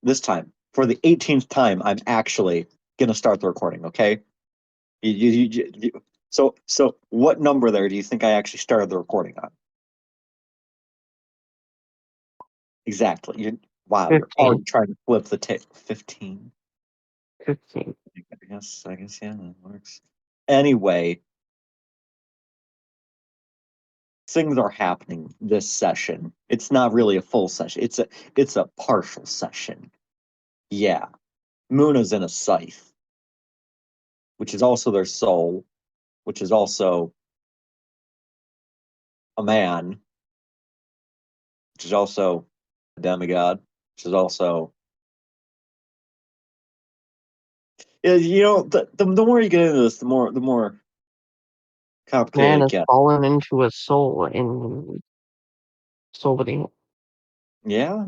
this time, for the 18th time, I'm actually gonna start the recording. Okay. So what number there do you think I actually started the recording on? Exactly. Wow, you're 15. already trying to flip the tape. 15. 15. I guess, yeah, that works. Anyway, things are happening this session. It's not really a full session. It's a partial session. Yeah. Muna's in a scythe, which is also their soul, which is also a man, which is also a demigod, which is also the more you get into this, the more complicated Man it has gets. fallen into a soul in Soulvenir. Yeah,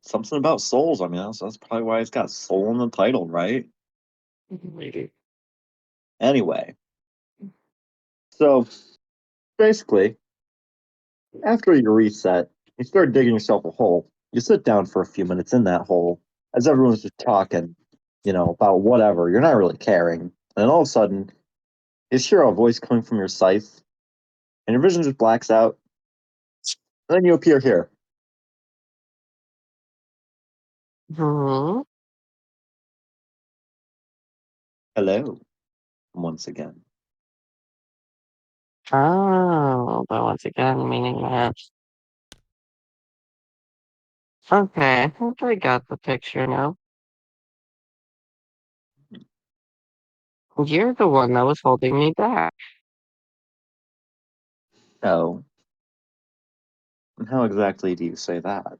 something about souls. I mean, that's probably why it's got soul in the title, right? Maybe. Anyway, so basically, after you reset, you start digging yourself a hole. You sit down for a few minutes in that hole as everyone's just talking, about whatever. You're not really caring. And then all of a sudden, you hear a voice coming from your scythe, and your vision just blacks out. And then you appear here. Hmm. Hello, once again. Oh, but once again, meaning that. Okay, I think I got the picture now. You're the one that was holding me back. Oh, and how exactly do you say that?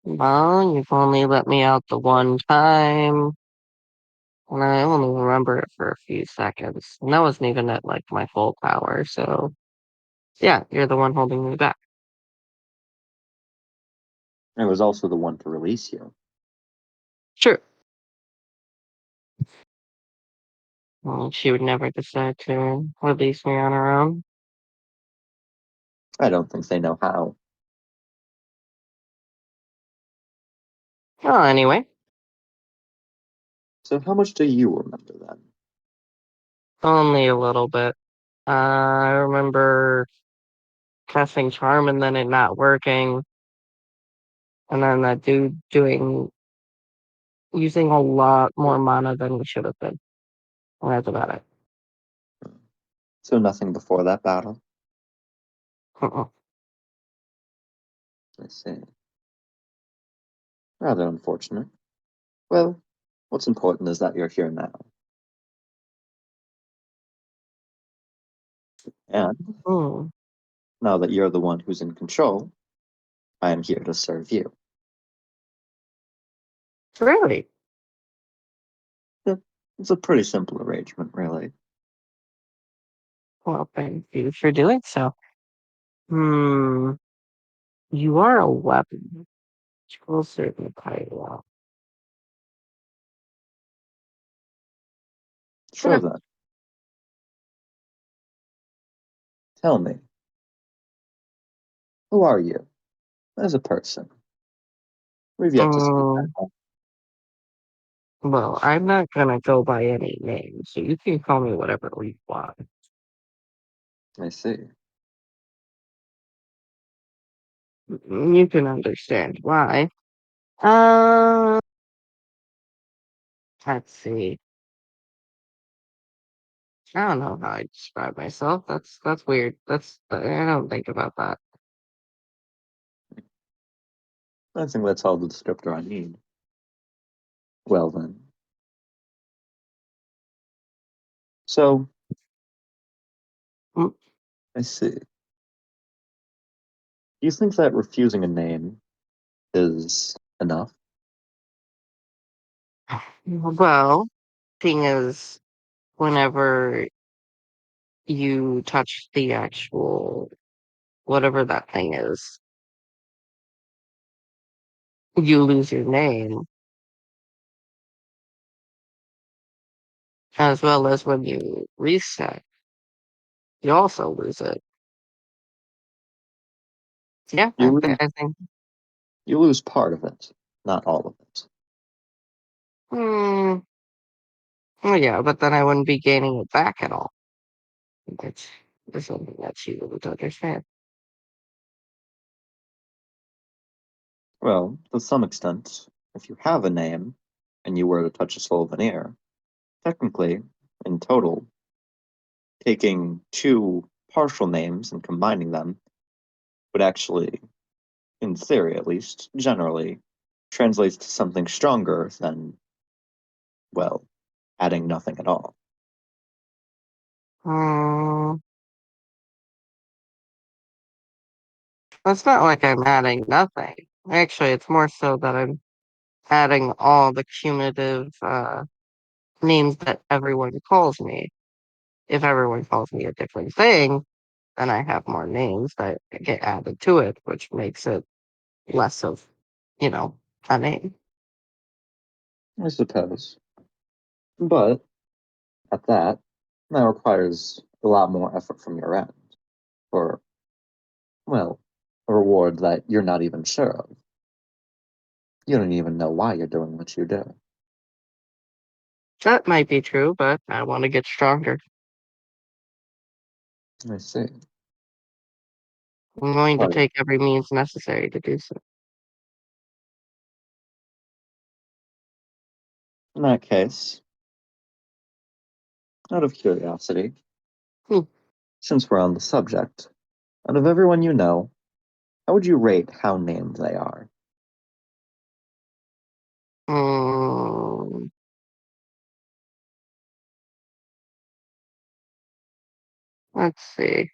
Well, you've only let me out the one time, and I only remember it for a few seconds. And that wasn't even at like my full power, so yeah, you're the one holding me back. I was also the one to release you. Sure. Well, she would never decide to release me on her own. I don't think they know how. Well, anyway, So how much do you remember then? only a little bit. I remember casting charm and then it not working, and then that dude using a lot more mana than we should have been. And that's about it. So nothing before that battle? Uh-uh. I see. Rather unfortunate. Well, what's important is that you're here now. And Hmm. now that you're the one who's in control, I am here to serve you. Really? Yeah, it's a pretty simple arrangement, really. Well, thank you for doing so. Hmm. You are a weapon. Which will serve me quite well. So Yeah. then, tell me, who are you as a person? We've yet to speak Um, that. well, I'm not gonna go by any name, so you can call me whatever you want. I see. You can understand why. Uh, let's see. I don't know how I describe myself. That's weird. I don't think about that. I think that's all the descriptor I need. Well then. So, Mm, I see. Do you think that refusing a name is enough? Well, thing is, whenever you touch the actual whatever that thing is, you lose your name, as well as when you reset, you also lose it. Yeah, You lose, I think. You lose part of it, not all of it. Hmm. Well, yeah, but then I wouldn't be gaining it back at all. That's, that's something that she wouldn't understand. Well, to some extent, if you have a name and you were to touch a Soulvenir, technically, in total, taking two partial names and combining them would actually, in theory at least, generally, translates to something stronger than, well, adding nothing at all. Hmm. It's not like I'm adding nothing. Actually, it's more so that I'm adding all the cumulative names that everyone calls me. If everyone calls me a different thing, then I have more names that get added to it, which makes it less of, you know, a name. I suppose. But at that requires a lot more effort from your end, or, well, a reward that you're not even sure of. You don't even know why you're doing what you do. That might be true, but I want to get stronger. I see. I'm going to Well, take every means necessary to do so. in that case, out of curiosity, Hmm. since we're on the subject, out of everyone you know, how would you rate how named they are? Hmm. Let's see.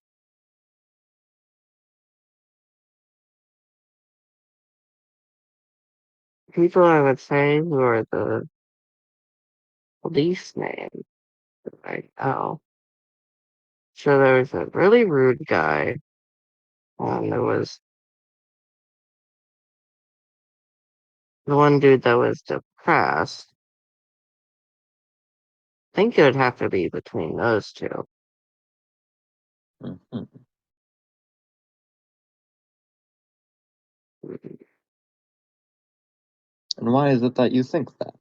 People I would say who are the least named right now. So there was a really rude guy, and there was the one dude that was depressed. I think it would have to be between those two. Mhm. And why is it that you think that?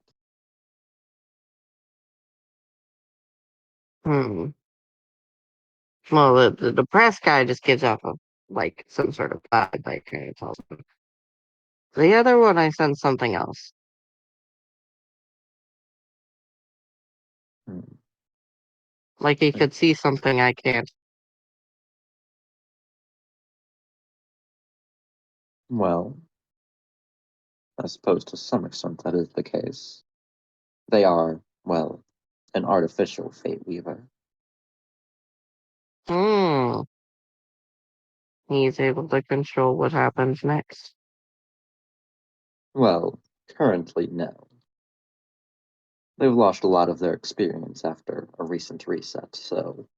Hmm. Well, the depressed guy just gives off a like some sort of vibe that kind of tells him. The other one, I sense something else. Hmm. Like he could see something I can't. Well, I suppose to some extent that is the case. They are, well, an artificial fate weaver. Hmm. He's able to control what happens next. Well, currently, no. They've lost a lot of their experience after a recent reset, so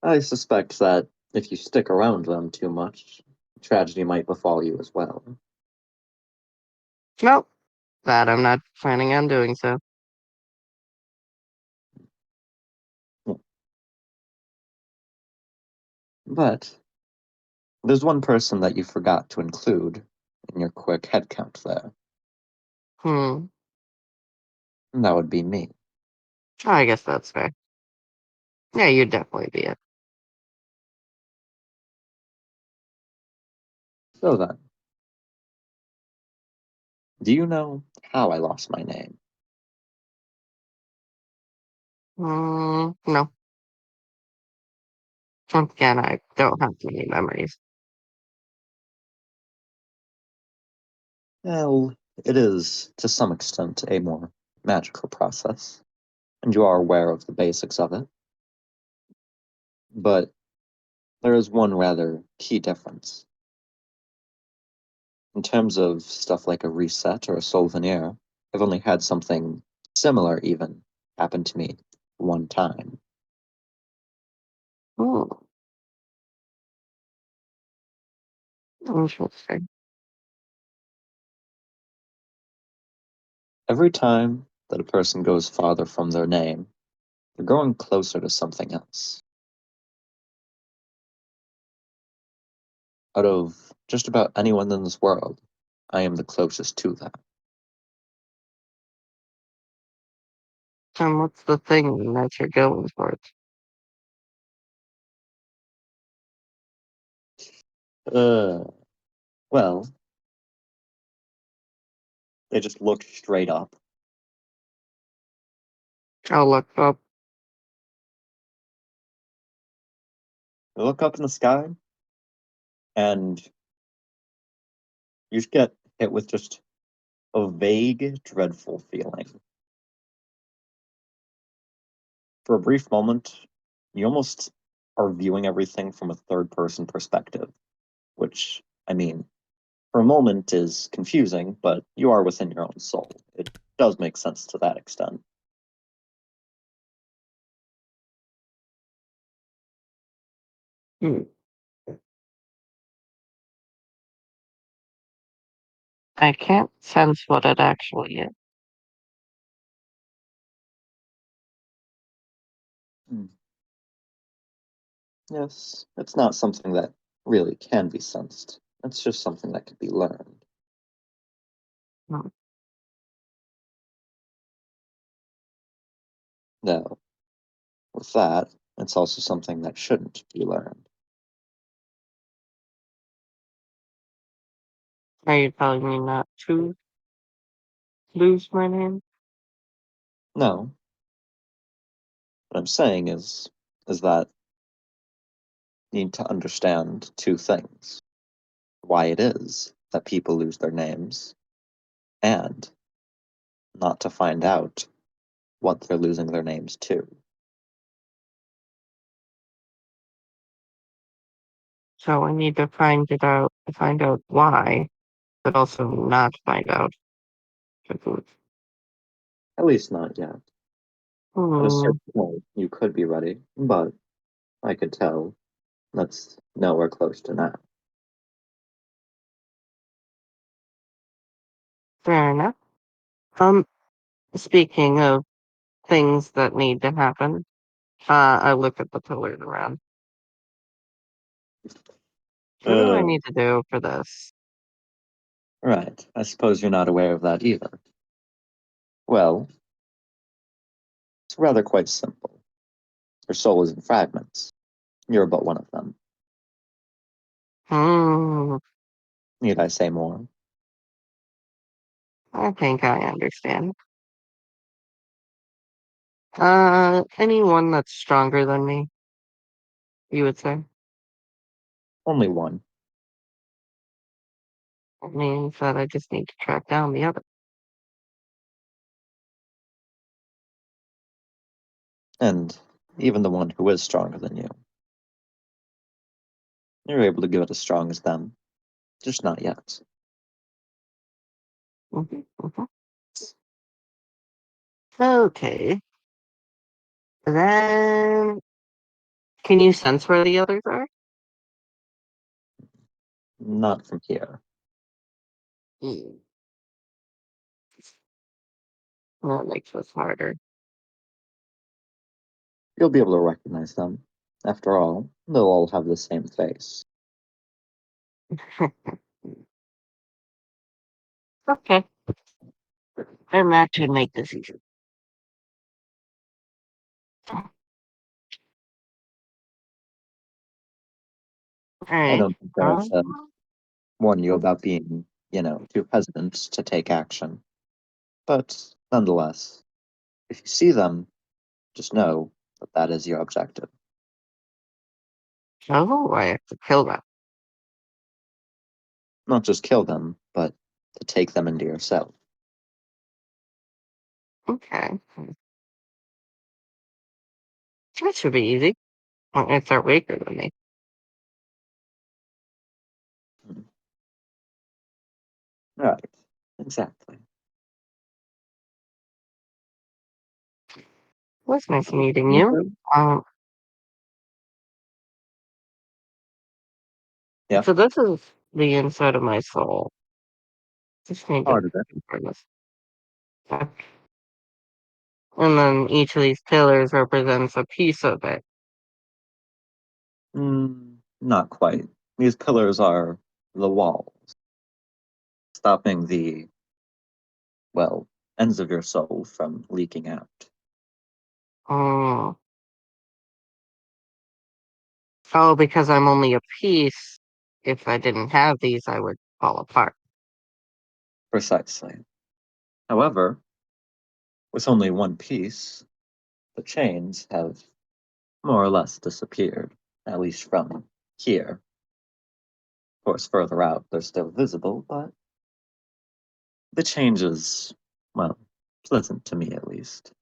I suspect that if you stick around them too much, tragedy might befall you as well. Nope. That I'm not planning on doing so. But there's one person that you forgot to include in your quick head count there, Hmm. and that would be me. I guess that's fair. Yeah, you'd definitely be it. So then, do you know how I lost my name? No. Once again, I don't have many memories. Well, it is, to some extent, a more magical process, and you are aware of the basics of it. But there is one rather key difference. In terms of stuff like a reset or a Soulvenir, I've only had something similar even happen to me one time. Hmm. Interesting. Every time that a person goes farther from their name, they're going closer to something else. Out of just about anyone in this world, I am the closest to that. And what's the thing that you're going for? Uh, well, they just look straight up. I'll look up. They look up in the sky, and you just get hit with just a vague, dreadful feeling. For a brief moment, you almost are viewing everything from a third person perspective, which, I mean, for a moment is confusing, but you are within your own soul. It does make sense to that extent. Hmm. I can't sense what it actually is. Hmm. Yes, it's not something that really can be sensed. It's just something that can be learned. Hmm. Though, with that, it's also something that shouldn't be learned. Are you telling me not to lose my name? No, what I'm saying is that you need to understand two things. Why it is that people lose their names, and not to find out what they're losing their names to. So I need to find it out to find out why, but also not find out. At least not yet. At a Hmm. certain point, you could be ready, but I could tell that's nowhere close to now. Fair enough. Um, speaking of things that need to happen, I look at the pillars around. What do I Uh, need to do for this? right. I suppose you're not aware of that either. Well, it's rather quite simple. Your soul is in fragments. You're but one of them. Hmm. Need I say more? I think I understand. Anyone that's stronger than me, you would say? Only one. It means that I just need to track down the other. And even the one who is stronger than you. You're able to give it as strong as them. Just not yet. Mhm. Okay. Then, can you sense where the others are? Not from here. Hmm. That makes this harder. You'll be able to recognize them. After all, they'll all have the same face. Okay. And that should make this easy. I Alright. don't think I've warned you about being, too hesitant to take action. But nonetheless, if you see them, just know that that is your objective. Oh, I have to kill them. Not just kill them, but to take them into yourself. Okay. That should be easy. If they're weaker than me. Hmm. Right. Exactly. It was nice meeting Me you. too. Um, Yeah. so this is the inside of my soul. Just need to Part of it. confirm this. Okay. And then each of these pillars represents a piece of it. Not quite. These pillars are the walls, stopping the, well, ends of your soul from leaking out. Oh, oh, because I'm only a piece. If I didn't have these, I would fall apart. Precisely. However, with only one piece, the chains have more or less disappeared, at least from here. Of course, further out, they're still visible, but the change is, well, pleasant to me at least.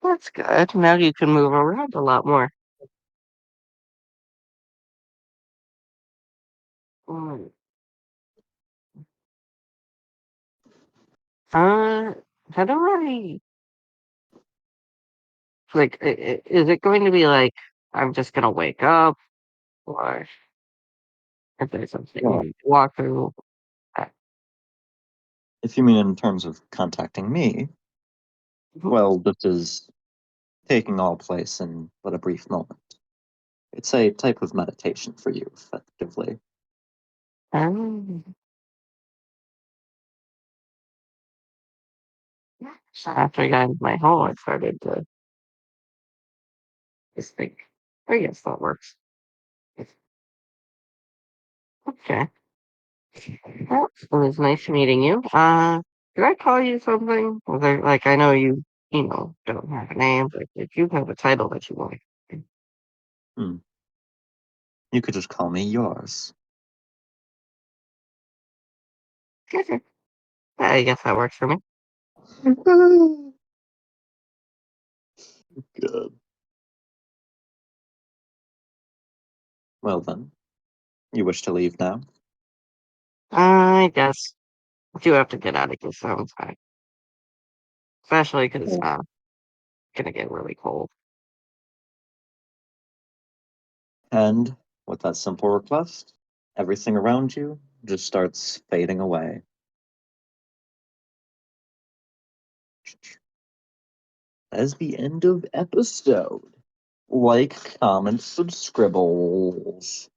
That's good. Now you can move around a lot more. Mm. Uh, how do I like? Is it going to be like I'm just gonna wake up, or if there's something Well, to walk through? Uh, if you mean in terms of contacting me, well, this is taking all place in but a brief moment. It's a type of meditation for you, effectively. um, so after I got into my hole, I started to just think, I guess that works. Okay. Well, it was nice meeting you. Did I call you something? Was there, like, I know you don't have a name, but did you have a title that you wanted? Hmm. You could just call me yours. Okay. I guess that works for me. Good. Well then, you wish to leave now? I guess I do have to get out of here sometime, especially because Yeah. gonna get really cold. And with that simple request, everything around you just starts fading away. That is the end of episode. Like, comment, subscribbles.